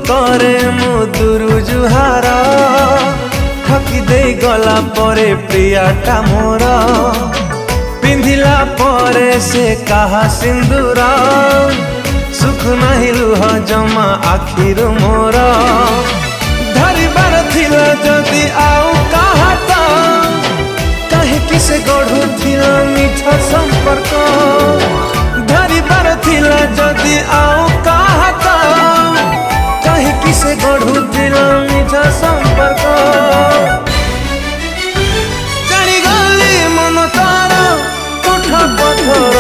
करे मु दुरु जुहार ठकी दे गला परे प्रियाटा मोर पिंधिला परे से कहा सिंदूर सुख नहीं लुह जमा आखिरु मोर धरिबार थिला जदि आउ कहा तो कहे किसे गढ़ु थिला मीठा संपर्क धरिबार थिला जदि आउ कहा तो कहे किसे गढ़ु थिला मीठा संपर्क जानी गली मन तार कोठा पथर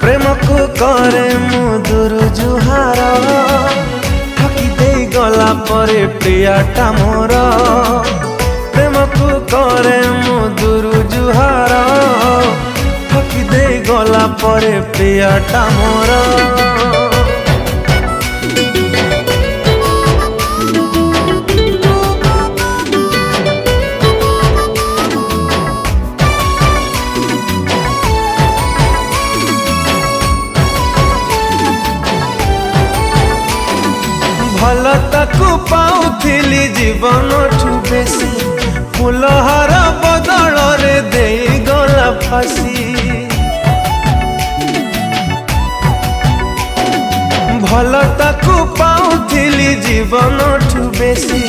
प्रेम को करे मु दुरु जुहार ठकी दे गला परे प्रियाटा मोर प्रेम को करे मु दुरु जुहार ठकी दे गला परे प्रियाटा मोर भल ताकू पाउथिली जीवन ठू बेसी फूलहार बदल रे दे गला फासी भल ताकू पाउथिली जीवन ठू बेसी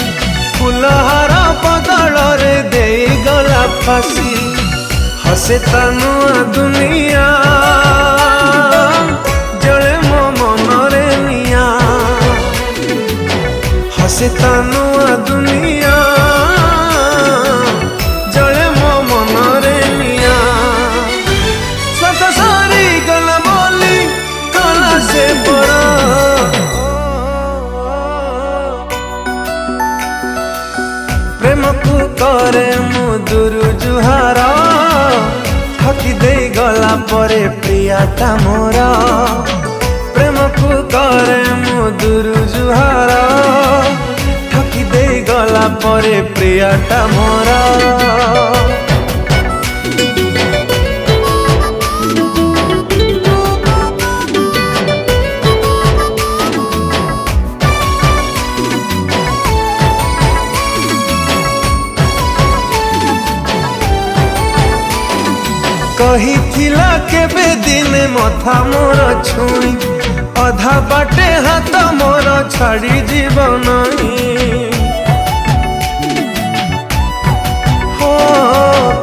फूलहार बदल रे दे गला फासी हसे तानुआ दुनिया जले मो मनरे निया हसे तानुआ दुनिया जले मो मनरे निया सत सारी गला बोली कला से बड़ा प्रेम को करे मु दुरु जुहार ठकी दे गला परे प्रियाटा मोर प्रेम को करे मु दुरु जुहार ठकी दे गला परे प्रियाटा मोर कही थिला केबे दिन मथा मोर छुई अधा बाटे हाथ मोर छाड़ी जीवन हो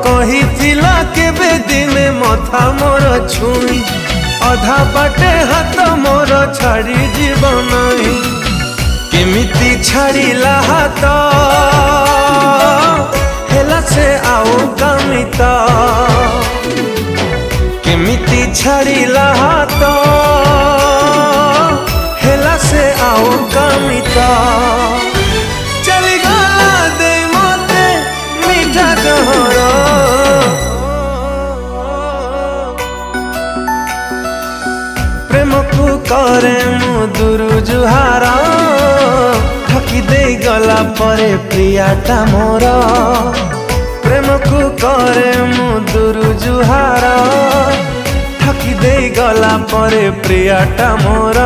कही थिला केबे दिन मथा मोर छुई अधा बाटे हाथ मोर छाड़ी जीवन केमिति छाड़िला हाथ हेला से आओ कामिता केमिति छाड़िला हाथ हेला से आओ कामिता चली गला दे मते मीठा जहर प्रेम को करे मु दुरु जुहार ठकी दे गला परे प्रियाटा मोर प्रेम को करे मु दुरु जुहार ठकी दे गला परे प्रियाटा मोर।